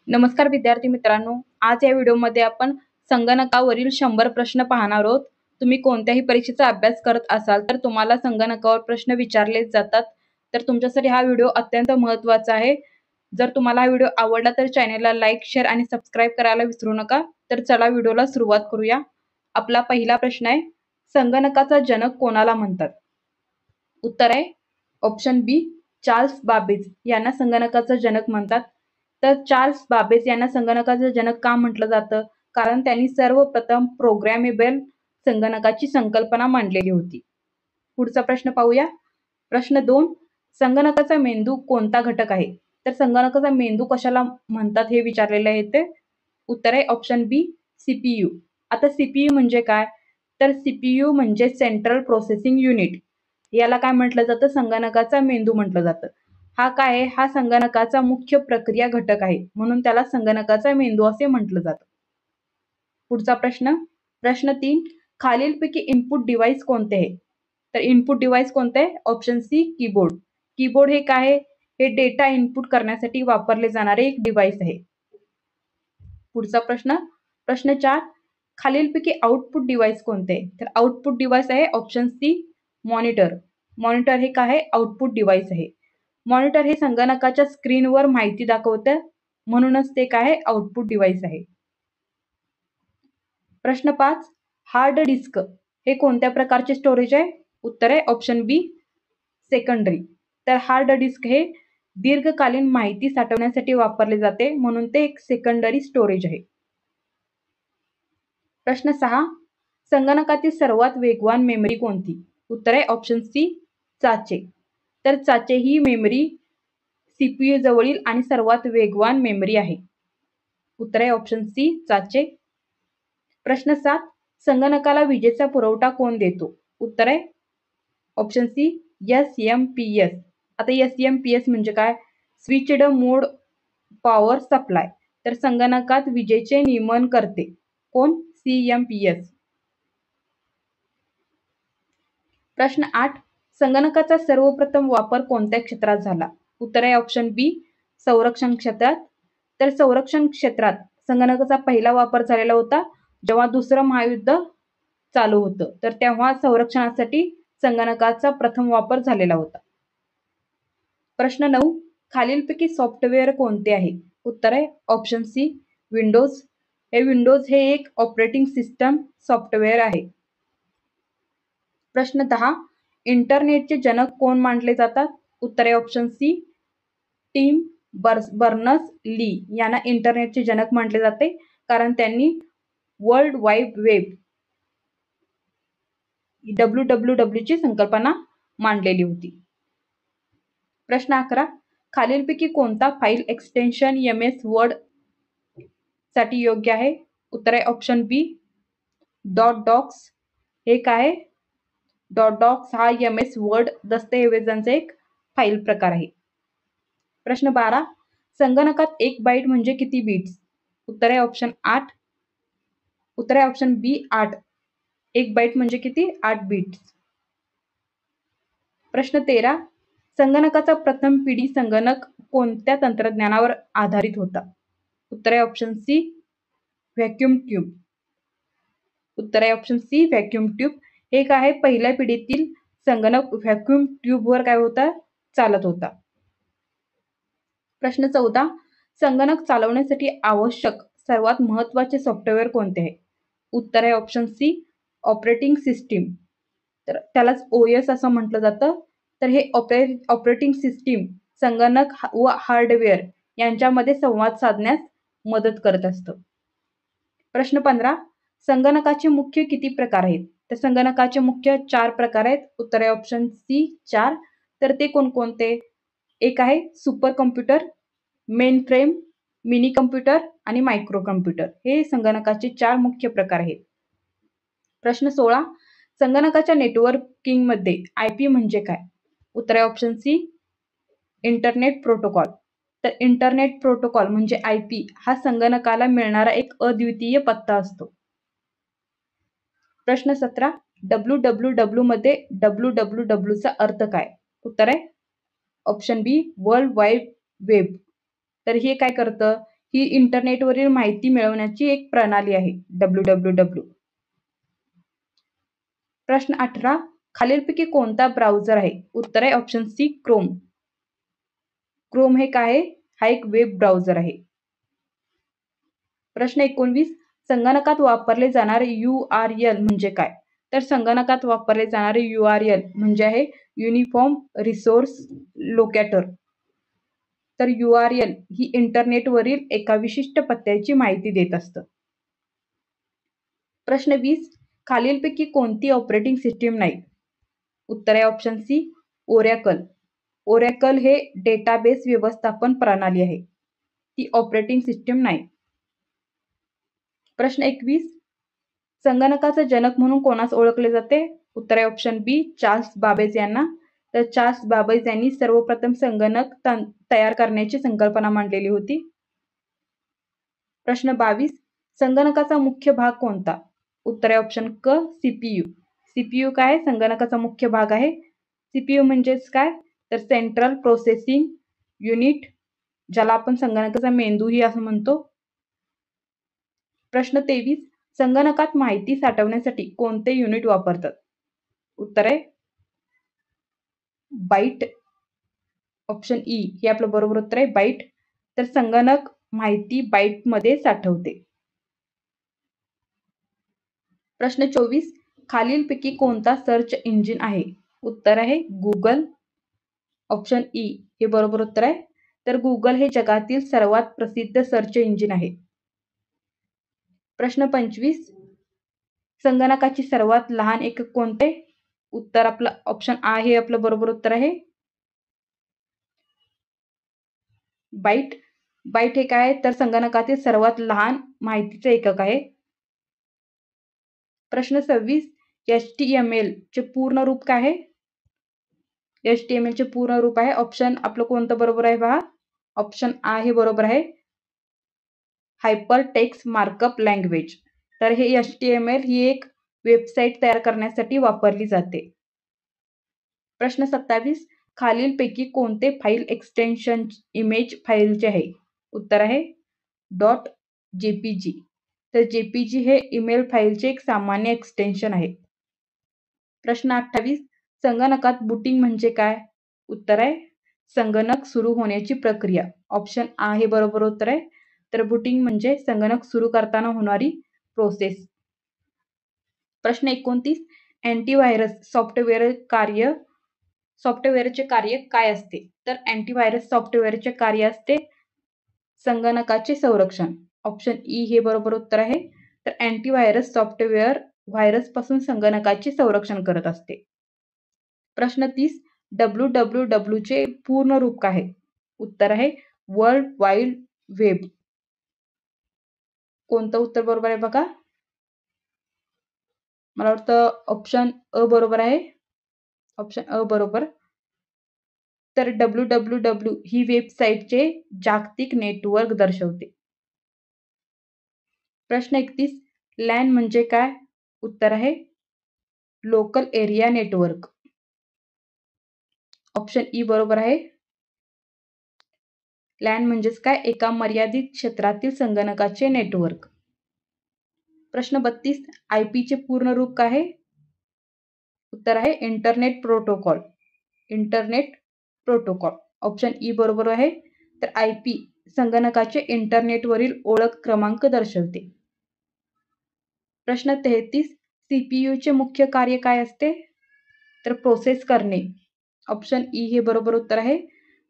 नमस्कार विद्यार्थी मित्रांनो, आज या व्हिडिओमध्ये आपण संगणकावरील 100 प्रश्न पाहणार आहोत. तुम्ही कोणत्याही परीक्षेचा अभ्यास करत असाल तर तुम्हाला संगणकावर प्रश्न विचारले जातात. तर तुमच्यासाठी हा व्हिडिओ अत्यंत महत्त्वाचा आहे. जर तुम्हाला हा व्हिडिओ आवडला तर चॅनलला लाईक, शेअर आणि सबस्क्राईब करायला विसरू नका. तर चला व्हिडिओला सुरुवात करूया. आपला पहिला प्रश्न आहे, संगणकाचा जनक कोणाला म्हणतात? उत्तर आहे ऑप्शन बी, चार्ल्स बाबेज यांना संगणकाचा जनक म्हणतात. तर चार्ल्स बाबेज यांना संगणकाचा जनक का म्हटलं जातं? कारण त्यांनी सर्वप्रथम प्रोग्रॅमेबल संगणकाची संकल्पना मांडलेली होती. पुढचा प्रश्न पाहूया. प्रश्न 2, संगणकाचा मेंदू कोणता घटक आहे? तर संगणकाचा मेंदू कशाला म्हणतात हे विचारलेले आहे ते. उत्तर आहे ऑप्शन बी, सीपीयू. आता सीपीयू म्हणजे काय? तर सीपीयू म्हणजे सेंट्रल प्रोसेसिंग युनिट. याला काय म्हटलं जातं? संगणकाचा मेंदू म्हटलं जातं. हा काय आहे? हा संगणकाचा मुख्य प्रक्रिया घटक आहे, म्हणून त्याला संगणकाचा मेंदू असे म्हटलं जातं. पुढचा प्रश्न, प्रश्न 3, खालीलपैकी इनपुट डिव्हाइस कोणते आहे? तर इनपुट डिव्हाइस कोणते आहे? Option C, keyboard. कीबोर्ड हे काय आहे? हे डेटा इनपुट करण्यासाठी वापरले जाणारे एक डिव्हाइस आहे. पुढचा प्रश्न, प्रश्न 4, खालीलपैकी आउटपुट डिव्हाइस कोणते आहे? तर आउटपुट डिव्हाइस आहे ऑप्शन सी, मॉनिटर. मॉनिटर हे काय आहे? आउटपुट डिव्हाइस आहे. मॉनिटर हे संगणकाच्या स्क्रीनवर माहिती दाखवतं, म्हणूनच ते काय आहे? आउटपुट डिव्हाइस आहे. प्रश्न 5, हार्ड डिस्क हे कोणत्या प्रकारचे स्टोरेज आहे? उत्तर आहे ऑप्शन बी, सेकंडरी. तर हार्ड डिस्क हे दीर्घकालीन माहिती साठवण्यासाठी वापरले जाते, म्हणून ते एक सेकंडरी स्टोरेज आहे. प्रश्न 6, संगणकातील सर्वात वेगवान मेमरी कोणती? उत्तर आहे ऑप्शन सी, चाचे. तर चाचे ही मेमरी सीपीयू जवळील आणि सर्वात वेगवान मेमरी आहे. उत्तर आहे ऑप्शन सी, चाचे. प्रश्न 7, संगणकाला विजेचा पुरवठा कोण देतो? उत्तर आहे ऑप्शन सी, एसएमपीएस. आता एसएमपीएस म्हणजे काय? स्विच्ड मोड पॉवर सप्लाय. तर संगणकात विजेचे नियमन करते कोण? सीएमपीएस. प्रश्न 8, संगणकाचा सर्वप्रथम वापर कोणत्या क्षेत्रात झाला? उत्तर आहे ऑप्शन बी, संरक्षण क्षेत्रात. तर संरक्षण क्षेत्रात संगणकाचा पहिला वापर झालेला होता जेव्हा दुसरं महायुद्ध चालू होतं, तर तेव्हा संरक्षणासाठी संगणकाचा प्रथम वापर झालेला होता. प्रश्न 9, खालीलपैकी सॉफ्टवेअर कोणते आहे? उत्तर आहे ऑप्शन सी, विंडोज. विंडोज हे एक ऑपरेटिंग सिस्टम सॉफ्टवेअर आहे. प्रश्न 10, इंटरनेटचे जनक कोण मानले जातात? उत्तर आहे ऑप्शन सी, टिम बर्नर्स-ली यांना इंटरनेटचे जनक म्हटले जाते, कारण त्यांनी वर्ल्ड वाईड वेब WWW ची संकल्पना मांडलेली होती. प्रश्न 11, खालीलपैकी कोणता फाईल एक्सटेन्शन MS वर्ड साठी योग्य आहे? उत्तर आहे ऑप्शन बी, डॉक्स. हे काय? डॉक्स हा MS वर्ड दस्तऐवजांचा एक फाईल प्रकार आहे. प्रश्न 12, संगणकात 1 बाईट म्हणजे किती बिट्स? उत्तर आहे ऑप्शन 8. उत्तर आहे ऑप्शन बी, 8. 1 बाईट म्हणजे किती? 8 बिट्स. प्रश्न 13, संगणकाचा प्रथम पिढी संगणक कोणत्या तंत्रज्ञानावर आधारित होता? उत्तर आहे ऑप्शन सी, व्हॅक्यूम ट्यूब. उत्तर आहे ऑप्शन सी, व्हॅक्यूम ट्यूब. हे काय आहे? पहिल्या पिढीतील संगणक व्हॅक्यूम ट्यूबवर काय होता? चालत होता. प्रश्न 14, संगणक चालवण्यासाठी आवश्यक सर्वात महत्त्वाचे सॉफ्टवेअर कोणते आहे? उत्तर आहे ऑप्शन सी, ऑपरेटिंग सिस्टीम. तर त्यालाच OS असं म्हटलं जातं. तर हे ऑपरेटिंग सिस्टीम संगणक व हार्डवेअर यांच्यामध्ये संवाद साधण्यास मदत करत असतं. प्रश्न 15, संगणकाचे मुख्य किती प्रकार आहेत? तर संगणकाचे मुख्य 4 प्रकार आहेत. उत्तर आहे ऑप्शन सी, 4. तर ते कोणकोणते? एक आहे super computer, main frame, mini computer आणि मायक्रो कॉम्प्युटर. हे संगणकाचे 4 मुख्य प्रकार आहेत. प्रश्न 16, संगणकाच्या नेटवर्किंगमध्ये IP म्हणजे काय? उत्तर आहे ऑप्शन सी, इंटरनेट प्रोटोकॉल. तर इंटरनेट प्रोटोकॉल म्हणजे IP हा संगणकाला मिळणारा एक अद्वितीय पत्ता असतो. प्रश्न 17, WWW मध्ये WWW चा अर्थ काय? उत्तर आहे ऑप्शन बी, वर्ल्ड वाईड वेब. तर हे काय करतं? ही इंटरनेटवरील माहिती मिळवण्याची एक प्रणाली आहे www. प्रश्न 18. खालीलपैकी कोणता ब्राउझर आहे? उत्तर आहे ऑप्शन सी क्रोम. क्रोम हे काय आहे? हा एक वेब ब्राउझर आहे. प्रश्न 19. संगणकात वापरले जाणारे URL म्हणजे काय? तर संगणकात वापरले जाणारे URL म्हणजे आहे युनिफॉर्म रिसोर्स लोकेटर. तर URL ही इंटरनेटवरील एका विशिष्ट पत्त्याची माहिती देत असतं. प्रश्न 20. खालीलपैकी कोणती ऑपरेटिंग सिस्टीम नाही? उत्तर आहे ऑप्शन सी ओरॅकल. ओरॅकल हे डेटाबेस व्यवस्थापन प्रणाली आहे. ती ऑपरेटिंग सिस्टीम नाही. प्रश्न 21. संगणकाचा जनक म्हणून कोणास ओळखले जाते? उत्तर आहे ऑप्शन बी चार्ल्स बाबेज यांना. तर चार्ल्स बाबेज यांनी सर्वप्रथम संगणक तयार करण्याची संकल्पना मांडलेली होती. प्रश्न 22. संगणकाचा मुख्य भाग कोणता? उत्तर आहे ऑप्शन क सीपीयू. सीपीयू काय? संगणकाचा मुख्य भाग आहे. सीपीयू म्हणजेच काय? तर सेंट्रल प्रोसेसिंग युनिट, ज्याला आपण संगणकाचा मेंदूही असं म्हणतो. प्रश्न 23. संगणकात माहिती साठवण्यासाठी कोणते युनिट वापरतात? उत्तर आहे बाईट. ऑप्शन ई हे आपलं बरोबर उत्तर आहे बाईट. तर संगणक माहिती बाईटमध्ये साठवते. प्रश्न 24. खालीलपैकी कोणता सर्च इंजिन आहे? उत्तर आहे गुगल. ऑप्शन ई हे बरोबर उत्तर आहे. तर गुगल हे जगातील सर्वात प्रसिद्ध सर्च इंजिन आहे. प्रश्न 25. संगणकाची सर्वात लहान एकक कोणते? उत्तर आपलं ऑप्शन आ हे आपलं बरोबर उत्तर आहे बाईट. बाईट हे काय? तर संगणकातील सर्वात लहान माहितीचे एकक आहे. प्रश्न 26. HTML चे पूर्ण रूप काय आहे? HTML चे पूर्ण रूप आहे ऑप्शन आपलं कोणतं बरोबर आहे पहा. ऑप्शन आ हे बरोबर आहे हायपर टेक्स्ट मार्कअप लँग्वेज. तर हे HTML ही एक वेबसाईट तयार करण्यासाठी वापरली जाते. प्रश्न 27. खालीलपैकी कोणते फाईल एक्सटेन्शन इमेज फाईलचे आहे? उत्तर आहे .jpg. तर JPG हे ईमेल फाईलचे एक सामान्य एक्सटेन्शन आहे. प्रश्न 28. संगणकात बूटिंग म्हणजे काय? उत्तर आहे संगणक सुरू होण्याची प्रक्रिया. ऑप्शन आ हे बरोबर उत्तर आहे. तर बूटिंग म्हणजे संगणक सुरू करताना होणारी प्रोसेस. प्रश्न 29. अँटीव्हायरस सॉफ्टवेअरचे कार्य काय असते? तर अँटीव्हायरस सॉफ्टवेअरचे कार्य असते संगणकाचे संरक्षण. ऑप्शन ई हे बरोबर उत्तर आहे. तर अँटीव्हायरस सॉफ्टवेअर व्हायरसपासून संगणकाचे संरक्षण करत असते. प्रश्न 30. www चे पूर्ण रूप काय आहे? उत्तर आहे वर्ल्ड वाईड वेब. कोणतं उत्तर बरोबर आहे बघा. मला वाटतं ऑप्शन अ बरोबर आहे. ऑप्शन अ बरोबर. तर www ही वेबसाईटचे जागतिक नेटवर्क दर्शवते. प्रश्न 31. लॅन म्हणजे काय? उत्तर आहे local area network. Option E बरोबर आहे. लॅन म्हणजेच काय? एका मर्यादित क्षेत्रातील संगणकाचे नेटवर्क. प्रश्न 32. IP चे पूर्ण रूप काय आहे? उत्तर आहे internet protocol. Internet protocol. Option E बरोबर आहे. तर IP संगणकाचे इंटरनेटवरील ओळख क्रमांक दर्शवते. प्रश्न 33. CPU चे मुख्य कार्य काय असते? तर प्रोसेस करणे. ऑप्शन ई हे बरोबर उत्तर आहे.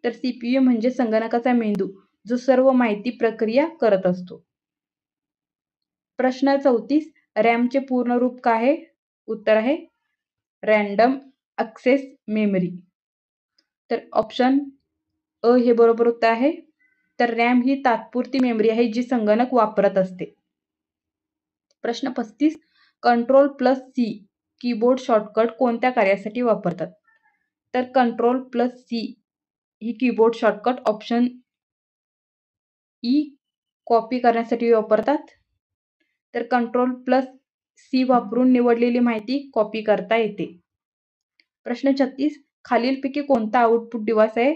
तर CPU म्हणजे संगणकाचा मेंदू, जो सर्व माहिती प्रक्रिया करत असतो. प्रश्न 34. रॅम चे पूर्ण रूप काय आहे? उत्तर आहे रँडम ॲक्सेस मेमरी. तर ऑप्शन अ हे बरोबर उत्तर आहे. तर रॅम ही तात्पुरती मेमरी आहे जी संगणक वापरत असते. प्रश्न 35. Ctrl+C कीबोर्ड शॉर्टकट कोणत्या कार्यासाठी वापरतात? तर Ctrl+C ही कीबोर्ड शॉर्टकट ऑप्शन ई कॉपी करण्यासाठी वापरतात. तर Ctrl+C वापरून निवडलेली माहिती कॉपी करता येते. प्रश्न 36. खालीलपैकी कोणता आउटपुट डिव्हाइस आहे?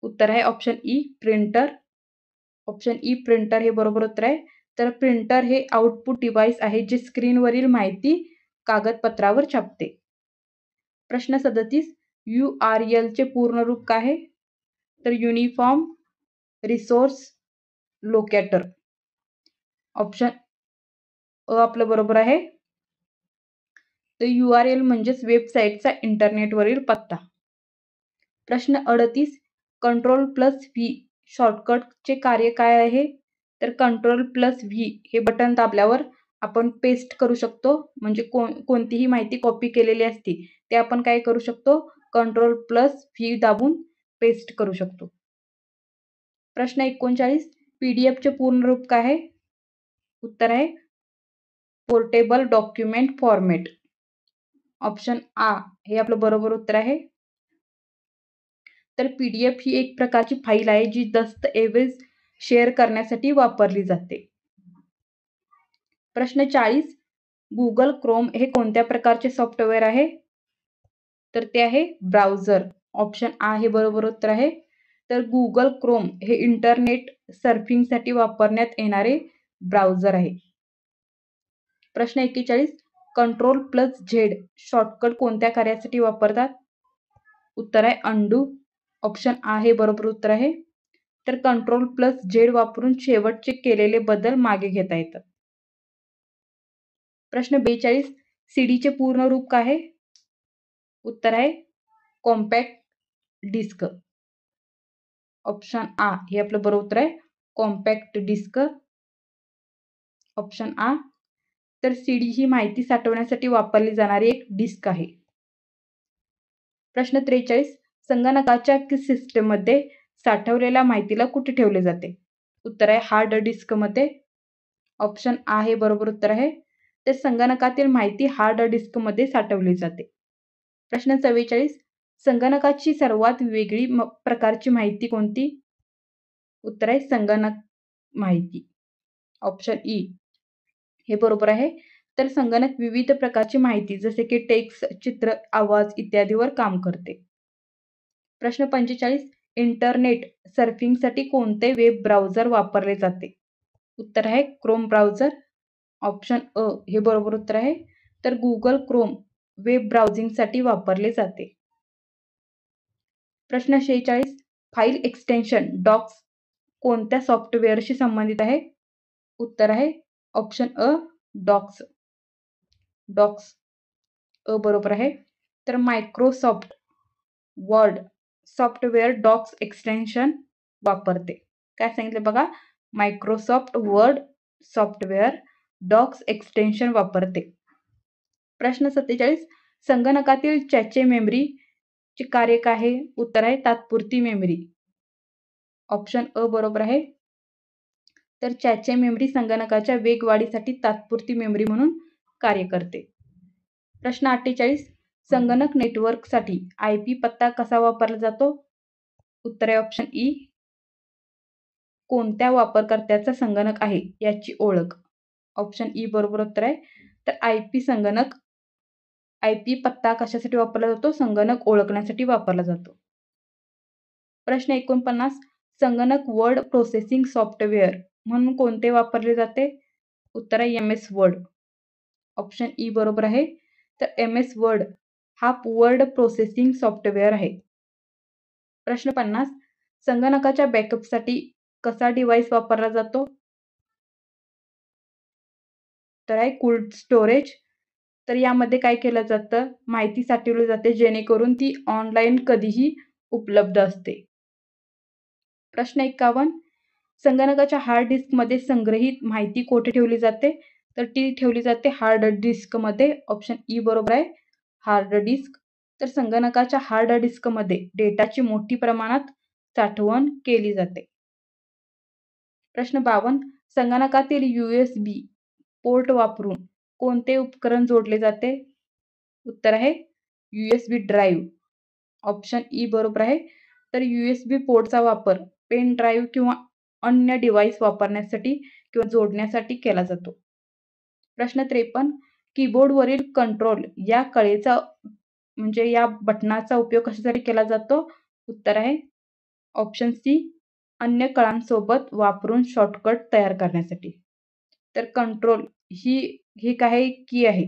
उत्तर आहे option E printer. Option E printer हे बरोबर उत्तर आहे. तर प्रिंटर हे आउटपुट डिव्हाइस आहे जे स्क्रीनवरील माहिती कागदपत्रावर छापते. प्रश्न 37 URL चे पूर्ण रूप काय आहे? तर युनिफॉर्म रिसोर्स लोकेटर. ऑप्शन अ आपलं बरोबर आहे. तर URL म्हणजेच वेबसाईटचा इंटरनेटवरील पत्ता. प्रश्न 38 Ctrl+V शॉर्टकटचे कार्य काय आहे? तर Ctrl+V हे बटन दाबल्यावर आपण पेस्ट करू शकतो. म्हणजे कोणतीही माहिती कॉपी केलेली असती ते आपण काय करू शकतो? Ctrl+V दाबून पेस्ट करू शकतो. प्रश्न 39 PDF चे पूर्ण रूप काय आहे? उत्तर आहे पोर्टेबल डॉक्युमेंट फॉर्मॅट. ऑप्शन आ हे आपलं बरोबर उत्तर आहे. तर PDF ही एक प्रकारची फाईल आहे जी दस्तऐवज शेअर करण्यासाठी वापरली जाते. प्रश्न 40 Google Chrome हे कोणत्या प्रकारचे सॉफ्टवेअर आहे? तर ते आहे ब्राउझर. ऑप्शन आ हे बरोबर उत्तर आहे. तर Google Chrome हे इंटरनेट सर्फिंगसाठी वापरण्यात येणारे ब्राउझर आहे. प्रश्न 41 Ctrl+Z शॉर्टकट कोणत्या कार्यासाठी वापरतात? उत्तर आहे अंडू. ऑप्शन आ हे बरोबर उत्तर आहे. तर Ctrl+Z वापरून शेवटचे केलेले बदल मागे घेता येतात. प्रश्न 42 CD चे पूर्ण रूप काय आहे? उत्तर आहे कॉम्पॅक्ट डिस्क. ऑप्शन आ हे आपलं बरोबर उत्तर आहे कॉम्पॅक्ट डिस्क. ऑप्शन आ. तर CD ही माहिती साठवण्यासाठी वापरली जाणारी एक डिस्क आहे. प्रश्न 43 संगणकाच्या सिस्टममध्ये साठवलेल्या माहितीला कुठे ठेवले जाते? उत्तर आहे हार्ड डिस्कमध्ये. ऑप्शन आ हे बरोबर उत्तर आहे. तर संगणकातील माहिती हार्ड डिस्कमध्ये साठवली जाते. प्रश्न 44 संगणकाची सर्वात वेगळी प्रकारची माहिती कोणती? उत्तर आहे संगणक माहिती. ऑप्शन ई हे बरोबर आहे. तर संगणक विविध प्रकारची माहिती जसे की टेक्स्ट, चित्र, आवाज इत्यादीवर काम करते. प्रश्न 45 इंटरनेट सर्फिंगसाठी कोणते वेब ब्राउझर वापरले जाते? उत्तर आहे क्रोम ब्राउझर. ऑप्शन अ हे बरोबर उत्तर आहे. तर Google Chrome वेब ब्राउझिंगसाठी वापरले जाते. प्रश्न 46 फाईल एक्सटेन्शन डॉक्स कोणत्या सॉफ्टवेअरशी संबंधित आहे? उत्तर आहे ऑप्शन अ डॉक्स. डॉक्स अ बरोबर आहे. तर Microsoft Word software docx extension वापरते. काय सांगितलं बघा? Microsoft Word software docx extension वापरते. प्रश्न 47 संगणकातील चॅचे मेमरी चे कार्य काय आहे? उत्तर आहे तात्पुरती मेमरी. ऑप्शन अ बरोबर आहे. तर चॅचे मेमरी संगणकाच्या वेगवाढीसाठी तात्पुरती मेमरी म्हणून कार्य करते. प्रश्न 48 संगणक नेटवर्कसाठी IP पत्ता कसा वापरला जातो? उत्तर आहे ऑप्शन ई कोणत्या वापरकर्त्याचा संगणक आहे याची ओळख. ऑप्शन ई बरोबर उत्तर आहे. तर IP पत्ता कशासाठी वापरला जातो? संगणक ओळखण्यासाठी वापरला जातो. प्रश्न 49 संगणक वर्ड प्रोसेसिंग सॉफ्टवेअर म्हणून कोणते वापरले जाते? उत्तर आहे MS वर्ड. ऑप्शन ई बरोबर आहे. तर MS वर्ड हा वर्ड प्रोसेसिंग सॉफ्टवेअर आहे. प्रश्न 50 संगणकाच्या बॅकअपसाठी कसा डिव्हाइस वापरला जातो? तर आहे कोल्ड स्टोरेज. तर यामध्ये काय केलं जातं? माहिती साठवली जाते जेणेकरून ती ऑनलाईन कधीही उपलब्ध असते. प्रश्न 51 संगणकाच्या हार्ड डिस्कमध्ये संग्रहित माहिती कोठे ठेवली जाते? तर ती ठेवली जाते हार्ड डिस्कमध्ये. ऑप्शन ई बरोबर आहे हार्ड डिस्क. तर संगणकाच्या हार्ड डिस्कमध्ये डेटाची मोठी प्रमाणात साठवण केली जाते. प्रश्न 52 संगणकातील USB पोर्ट वापरून कोणते उपकरण जोडले जाते? उत्तर आहे USB ड्राईव्ह. ऑप्शन ई बरोबर आहे. तर USB पोर्टचा वापर पेन ड्राईव्ह किंवा अन्य डिव्हाइस वापरण्यासाठी किंवा जोडण्यासाठी केला जातो. प्रश्न 53 कीबोर्डवरील कंट्रोल या कळेचा म्हणजे या बटनाचा उपयोग कशासाठी केला जातो? उत्तर आहे ऑप्शन सी अन्य कळांसोबत वापरून शॉर्टकट तयार करण्यासाठी. तर कंट्रोल ही काय की आहे,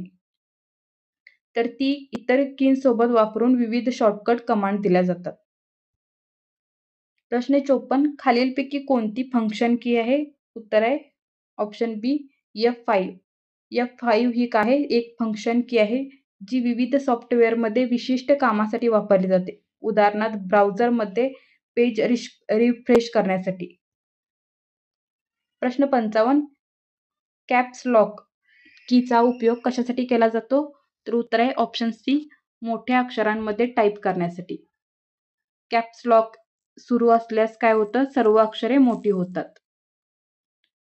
तर ती इतर कींसोबत वापरून विविध शॉर्टकट कमांड दिल्या जातात. प्रश्न 54 खालीलपैकी कोणती फंक्शन की आहे? उत्तर आहे ऑप्शन बी F5. F5 ही काय आहे? एक फंक्शन की आहे जी विविध सॉफ्टवेअरमध्ये विशिष्ट कामासाठी वापरली जाते. उदाहरणार्थ ब्राउझरमध्ये पेज रिफ्रेश करण्यासाठी. प्रश्न 55 कॅप्स लॉक कीचा उपयोग कशासाठी केला जातो? तर उत्तर आहे ऑप्शन सी मोठ्या अक्षरांमध्ये टाईप करण्यासाठी. कॅप्स लॉक सुरू असल्यास काय होतं? सर्व अक्षरे मोठी होतात.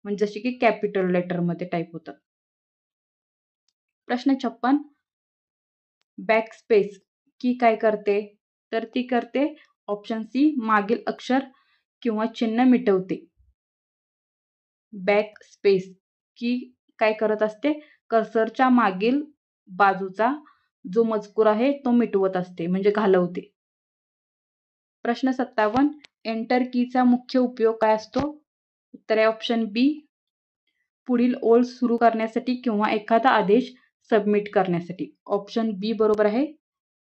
म्हणजे जशी की कॅपिटल लेटरमध्ये टाईप होतात. प्रश्न 56 बॅकस्पेस की काय करते? तर ती करते ऑप्शन सी मागील अक्षर किंवा चिन्ह मिटवते. बॅकस्पेस की काय करत असते? कर्सरच्या मागील बाजूचा जो मजकूर आहे तो मिटवत असते म्हणजे घालवते. प्रश्न 57 एंटर कीचा मुख्य उपयोग काय असतो? उत्तर आहे ऑप्शन बी पुढील ओळ सुरू करण्यासाठी किंवा एखादा आदेश सबमिट करण्यासाठी. ऑप्शन बी बरोबर आहे.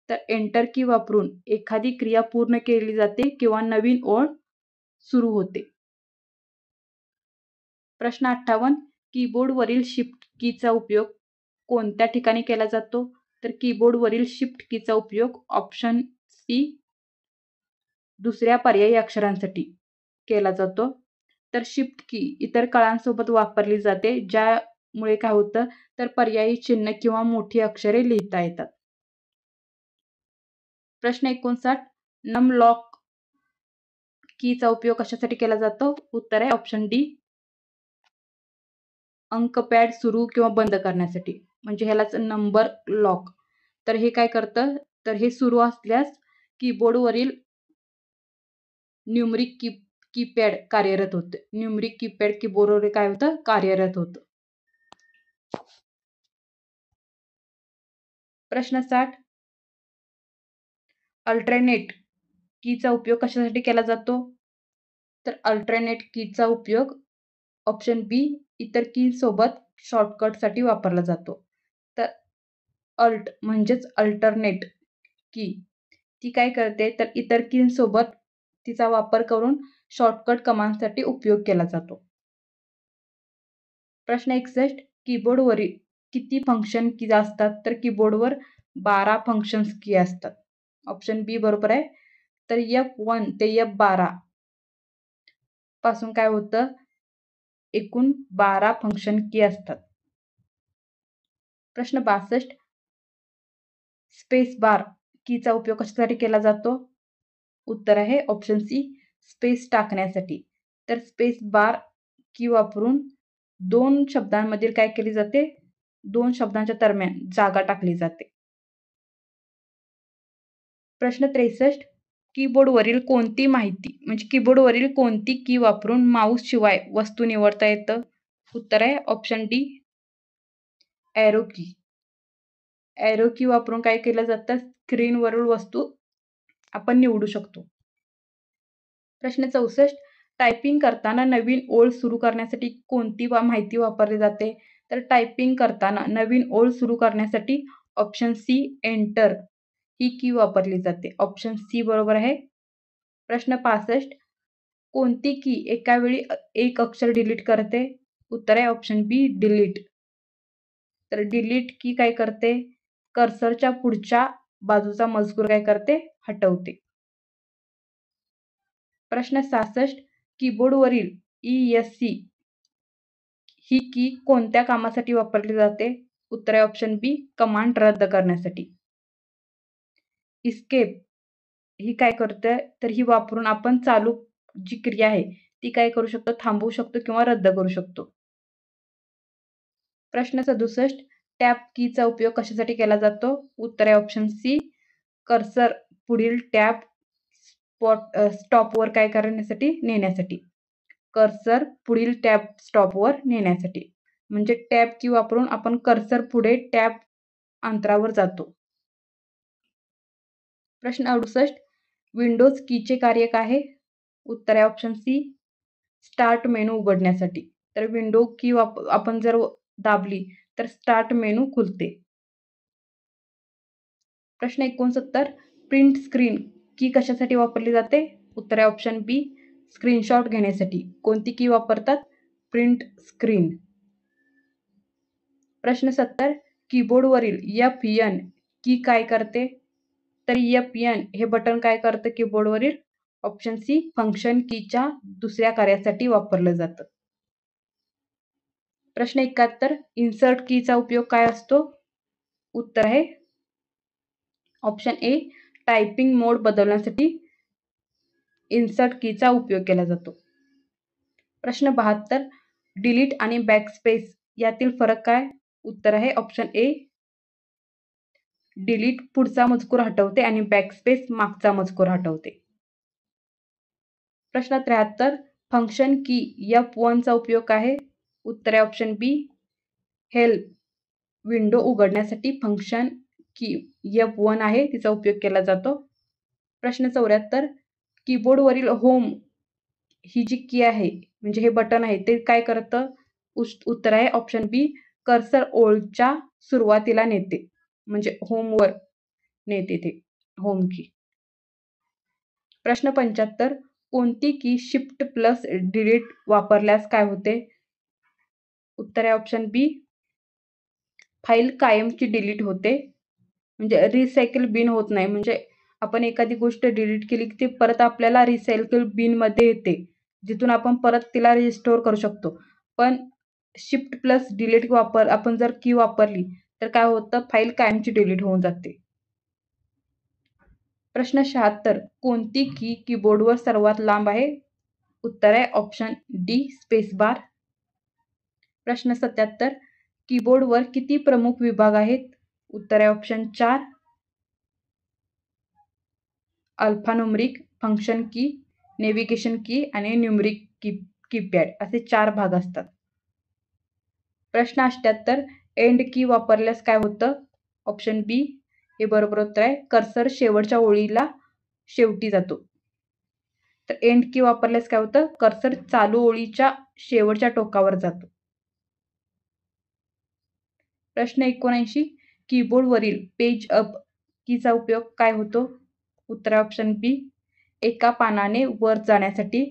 तर एंटर की वापरून एखादी क्रिया पूर्ण केली जाते किंवा नवीन ओळ सुरू होते. प्रश्न 58 कीबोर्डवरील शिफ्ट कीचा उपयोग कोणत्या ठिकाणी केला जातो? तर कीबोर्डवरील शिफ्ट कीचा उपयोग ऑप्शन सी दुसऱ्या पर्यायी अक्षरांसाठी केला जातो. तर शिफ्ट की इतर कळांसोबत वापरली जाते ज्यामुळे काय होतं तर पर्यायी चिन्ह किंवा मोठी अक्षरे लिहिता येतात. प्रश्न 59 नमलॉक कीचा उपयोग कशासाठी केला जातो? उत्तर आहे ऑप्शन डी अंकपॅड सुरू किंवा बंद करण्यासाठी. म्हणजे ह्यालाच नंबर लॉक. तर हे काय करतं? तर हे सुरू असल्यास कीबोर्डवरील न्यूमरिक कीपॅड कार्यरत होते. न्यूमरिक कीपॅड कीबोर्डवर काय होतं? कार्यरत होतं. प्रश्न 60 अल्टरनेट कीचा उपयोग कशासाठी केला जातो? तर अल्टरनेट कीचा उपयोग ऑप्शन बी इतर की सोबत शॉर्टकटसाठी वापरला जातो. तर अल्ट म्हणजेच अल्टरनेट की ती काय करते तर इतर कींसोबत तिचा वापर करून शॉर्टकट कमांडसाठी उपयोग केला जातो. प्रश्न 61 कीबोर्डवरील किती फंक्शन की असतात? तर कीबोर्डवर 12 फंक्शन्स की असतात. ऑप्शन बी बरोबर आहे. तर F1 ते F12 पासून काय होतं? एकूण 12 फंक्शन की असतात. प्रश्न 62 स्पेस बार कीचा उपयोग कशासाठी केला जातो? उत्तर आहे ऑप्शन सी स्पेस टाकण्यासाठी. तर स्पेस बार की वापरून दोन शब्दांमधील काय केली जाते? दोन शब्दांच्या दरम्यान जागा टाकली जाते. प्रश्न 63 कीबोर्डवरील कोणती माहिती म्हणजे कीबोर्डवरील कोणती की वापरून माऊस शिवाय वस्तू निवडता येतं? उत्तर आहे ऑप्शन डी एरो की. एरो की वापरून काय केलं जातं? स्क्रीनवरील वस्तू आपण निवडू शकतो. प्रश्न 64 टायपिंग करताना नवीन ओळ सुरू करण्यासाठी कोणती माहिती वापरली जाते? तर टायपिंग करताना नवीन ओळ सुरू करण्यासाठी ऑप्शन सी एंटर ही की वापरली जाते. ऑप्शन सी बरोबर आहे. प्रश्न 65 कोणती की एका वेळी एक अक्षर डिलीट करते? उत्तर आहे ऑप्शन बी डिलीट. तर डिलीट की काय करते? कर्सरच्या पुढच्या बाजूचा मजकूर काय करते? हटवते. प्रश्न 66 कीबोर्डवरील ESC ही की कोणत्या कामासाठी वापरली जाते? उत्तर आहे ऑप्शन बी कमांड रद्द करण्यासाठी. इस्केप ही काय करते? तर ही वापरून आपण चालू जी क्रिया आहे ती काय करू शकतो? थांबवू शकतो किंवा रद्द करू शकतो. प्रश्न 67 टॅब कीचा उपयोग कशासाठी केला जातो? उत्तर आहे ऑप्शन सी कर्सर पुढील टॅब स्टॉपवर काय करण्यासाठी? नेण्यासाठी. कर्सर पुढील टॅब स्टॉपवर नेण्यासाठी. म्हणजे टॅब की वापरून आपण कर्सर पुढे टॅब अंतरावर जातो. प्रश्न 68 विंडोज कीचे कार्य काय आहे? उत्तर आहे ऑप्शन सी स्टार्ट मेनू उघडण्यासाठी. तर विंडो की आपण जर दाबली तर स्टार्ट मेनू खुलते. प्रश्न 69 प्रिंट स्क्रीन की कशासाठी वापरली जाते? उत्तर आहे ऑप्शन बी स्क्रीनशॉट घेण्यासाठी. कोणती की वापरतात? Print screen. प्रश्न 70 कीबोर्डवरील F1 की काय करते? तर F1 हे बटन काय करतं कीबोर्डवरील? ऑप्शन सी फंक्शन कीच्या दुसऱ्या कार्यासाठी वापरलं जातं. प्रश्न 71 इन्सर्ट कीचा उपयोग काय असतो? उत्तर आहे ऑप्शन ए टायपिंग मोड बदलण्यासाठी इन्सर्ट कीचा उपयोग केला जातो. प्रश्न 72 डिलीट आणि बॅकस्पेस यातील फरक काय? उत्तर आहे ऑप्शन ए डिलीट पुढचा मजकूर हटवते आणि बॅकस्पेस मागचा मजकूर हटवते. प्रश्न 73 फंक्शन की F1 चा उपयोग काय आहे? उत्तर आहे ऑप्शन बी हेल्प विंडो उघडण्यासाठी फंक्शन की F1 आहे तिचा उपयोग केला जातो. प्रश्न 74 कीबोर्डवरील होम ही जी की आहे म्हणजे हे बटन आहे ते काय करतं? उत्तर आहे ऑप्शन बी कर्सर ओळीच्या सुरुवातीला नेते म्हणजे होमवर नेते ते होम की. प्रश्न 75 कोणती की शिफ्ट प्लस डिलीट वापरल्यास काय होते? उत्तर आहे ऑप्शन बी फाईल कायमची डिलीट होते. म्हणजे रिसायकल बिन होत नाही. म्हणजे आपण एखादी गोष्ट डिलीट केली की ती परत आपल्याला रिसायकल बिनमध्ये येते. जिथून आपण परत तिला रिस्टोअर करू शकतो. पण शिफ्ट प्लस डिलीट आपण जर की वापरली तर काय होतं फाईल कायमची डिलीट होऊन जाते. प्रश्न 76 कोणती की कीबोर्डवर सर्वात लांब आहे? उत्तर आहे ऑप्शन डी स्पेस बार. प्रश्न 77 कीबोर्डवर किती प्रमुख विभाग आहेत? उत्तर आहे ऑप्शन 4 अल्फान्यूमरिक, फंक्शन की, नेव्हिगेशन की आणि न्यूमरिक कीपॅड असे 4 भाग असतात. प्रश्न 78 एंड की वापरल्यास काय होतं? ऑप्शन बी हे बरोबर उत्तर आहे कर्सर शेवटच्या ओळीला शेवटी जातो. तर एंड की वापरल्यास काय होतं? कर्सर चालू ओळीच्या शेवटच्या टोकावर जातो. प्रश्न 79 कीबोर्डवरील पेज अप कीचा उपयोग काय होतो? उत्तर ऑप्शन बी एका पानाने वर जाण्यासाठी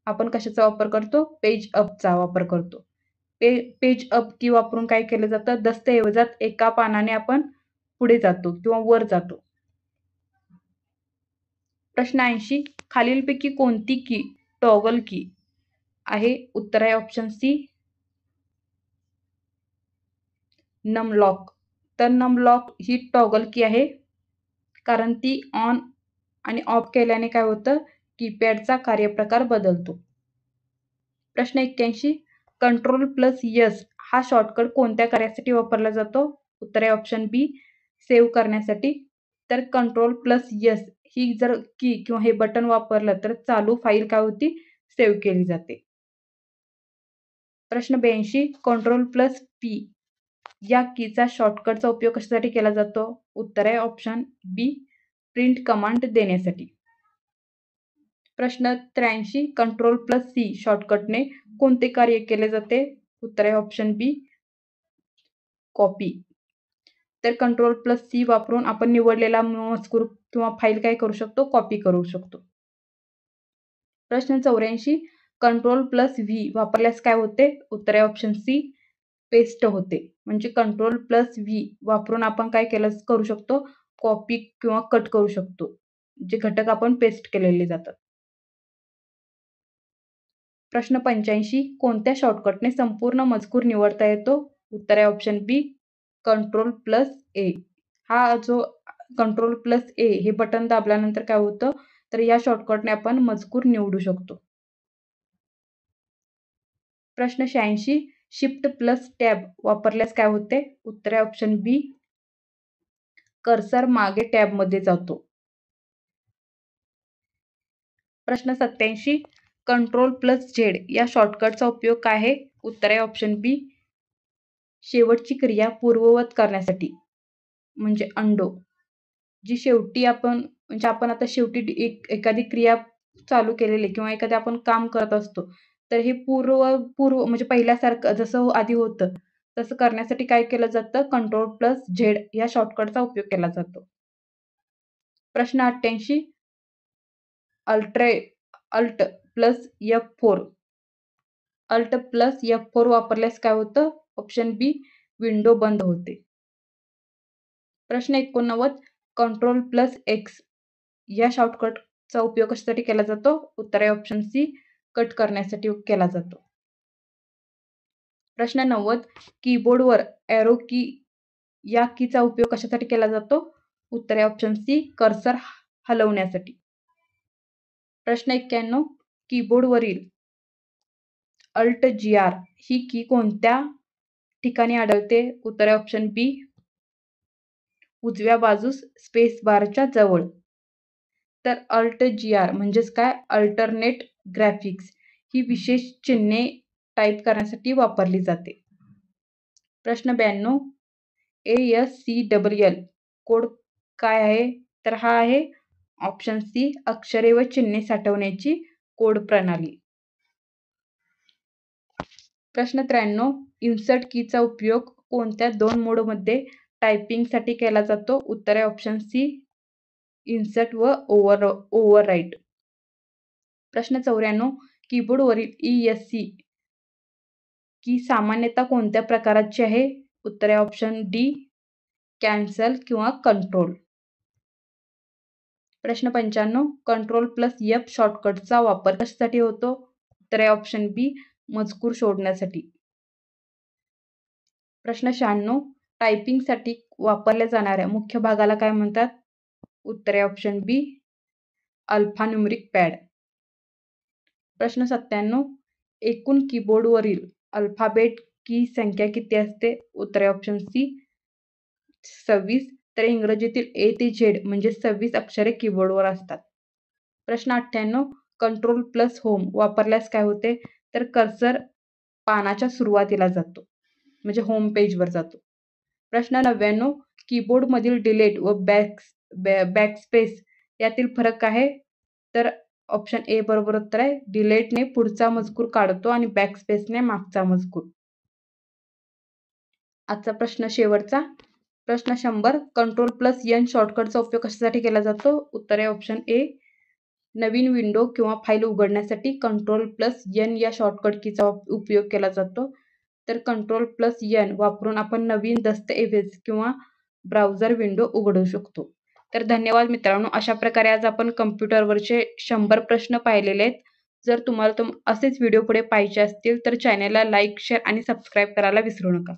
आपण कशाचा वापर करतो? पेज अपचा वापर करतो. पेज अप की वापरून काय केलं जातं? दस्तऐवजात एका पानाने आपण पुढे जातो किंवा वर जातो. प्रश्न 80 खालीलपैकी कोणती की टॉगल की आहे? उत्तर आहे ऑप्शन सी नमलॉक. तर नमलॉक ही टॉगल की आहे कारण ती ऑन आणि ऑफ केल्याने काय होतं कीपॅडचा कार्यप्रकार बदलतो. प्रश्न 81 कंट्रोल प्लस यस हा शॉर्टकट कोणत्या कार्यासाठी वापरला जातो? उत्तर आहे ऑप्शन बी सेव्ह करण्यासाठी. तर कंट्रोल प्लस यस ही जर की किंवा हे बटन वापरलं तर चालू फाईल काय होती सेव्ह केली जाते. प्रश्न 82 कंट्रोल प्लस पी या कीचा शॉर्टकटचा उपयोग कशासाठी केला जातो? उत्तर आहे ऑप्शन बी प्रिंट कमांड देण्यासाठी. प्रश्न 83 कंट्रोल प्लस सी शॉर्टकटने कोणते कार्य केले जाते? उत्तर आहे ऑप्शन बी कॉपी. तर कंट्रोल प्लस सी वापरून आपण निवडलेला मजकूर किंवा फाईल काय करू शकतो? कॉपी करू शकतो. प्रश्न 84 कंट्रोल प्लस व्ही वापरल्यास काय होते? उत्तर आहे ऑप्शन सी पेस्ट होते. म्हणजे कंट्रोल प्लस व्ही वापरून आपण काय करू शकतो? कॉपी किंवा कट करू शकतो. जे घटक आपण पेस्ट केलेले जातात. प्रश्न 85 कोणत्या शॉर्टकटने संपूर्ण मजकूर निवडता येतो? उत्तर आहे ऑप्शन बी कंट्रोल प्लस ए. हा जो कंट्रोल प्लस ए हे बटन दाबल्यानंतर काय होतं तर या शॉर्टकटने आपण मजकूर निवडू शकतो. प्रश्न 86 शिफ्ट प्लस टॅब वापरल्यास काय होते? उत्तर आहे ऑप्शन बी कर्सर मागे टॅबमध्ये जातो. प्रश्न 87 कंट्रोल प्लस झेड या शॉर्टकटचा उपयोग काय आहे? उत्तर आहे ऑप्शन बी शेवटची क्रिया पूर्ववत करण्यासाठी म्हणजे अंडो. जी शेवटी आपण म्हणजे आपण आता शेवटी एखादी क्रिया चालू केलेले किंवा एखादे आपण काम करत असतो, तर हे पूर्व पूर्व म्हणजे पहिल्यासारखं जसं आधी होतं, तसं करण्यासाठी काय केलं जातं? Ctrl+Z या शॉर्टकटचा उपयोग केला जातो. प्रश्न 88 Alt plus F4 Alt plus F4 वापरल्यास काय होतं? ऑप्शन बी विंडो बंद होते. प्रश्न 89 Ctrl+X या शॉर्टकटचा उपयोग कशासाठी केला जातो? उत्तर आहे ऑप्शन सी कट करण्यासाठी केला जातो. प्रश्न 90 कीबोर्डवर एरो की या कीचा उपयोग कशासाठी केला जातो? उत्तर आहे ऑप्शन सी कर्सर हलवण्यासाठी. प्रश्न 91 कीबोर्डवरील Alt GR ही की कोणत्या ठिकाणी आढळते? उत्तर आहे ऑप्शन बी उजव्या बाजूस स्पेस बारच्या जवळ. तर Alt GR म्हणजेच काय? अल्टरनेट ग्राफिक्स ही विशेष चिन्हे टाइप करण्यासाठी वापरली जाते. प्रश्न 92 ASCII कोड काय आहे? तर हा आहे ऑप्शन सी अक्षरे व चिन्हे साठवण्याची कोड प्रणाली. प्रश्न 93 इन्सर्ट कीचा उपयोग कोणत्या दोन मोडमध्ये टायपिंगसाठी केला जातो? उत्तर आहे ऑप्शन सी इन्सर्ट व ओव्हरराईट. प्रश्न 94 कीबोर्डवरील ESC की सामान्यतः कोणत्या प्रकाराची आहे? उत्तर आहे ऑप्शन डी कॅन्सल किंवा कंट्रोल. प्रश्न 95 Ctrl+F शॉर्टकटचा वापर कशासाठी होतो? उत्तर आहे ऑप्शन बी मजकूर शोधण्यासाठी. प्रश्न 96 टायपिंगसाठी वापरल्या जाणाऱ्या मुख्य भागाला काय म्हणतात? उत्तर आहे ऑप्शन बी अल्फान्यूमरिक पॅड. प्रश्न 97 एकूण कीबोर्डवरील अल्फाबेट की संख्या किती असते? उत्तर आहे ऑप्शन सी 26. तर इंग्रजीतील ए ते झेड म्हणजे 26 अक्षरे कीबोर्डवर असतात. प्रश्न 98 Ctrl+Home वापरल्यास काय होते? तर कर्सर पानाच्या सुरुवातीला जातो म्हणजे होम पेजवर जातो. प्रश्न 99 कीबोर्डमधील डिलीट व बॅकस्पेस यातील फरक आहे? तर ऑप्शन ए बरोबर उत्तर आहे. डिलीटने पुढचा मजकूर काढतो आणि बॅकस्पेसने मागचा मजकूर. आजचा प्रश्न शेवटचा. प्रश्न 100 Ctrl+N शॉर्टकटचा उपयोग कशासाठी केला जातो? उत्तर आहे ऑप्शन ए नवीन विंडो किंवा फाईल उघडण्यासाठी Ctrl+N या शॉर्टकट कीचा उपयोग केला जातो. तर Ctrl+N वापरून आपण नवीन दस्तऐवज किंवा ब्राउझर विंडो उघडू शकतो. तर धन्यवाद मित्रांनो. अशा प्रकारे आज आपण कम्प्युटरवरचे 100 प्रश्न पाहिलेले आहेत. जर तुम्हाला असेच व्हिडिओ पुढे पाहिजे असतील तर चॅनलला लाईक, शेअर आणि सबस्क्राईब करायला विसरू नका.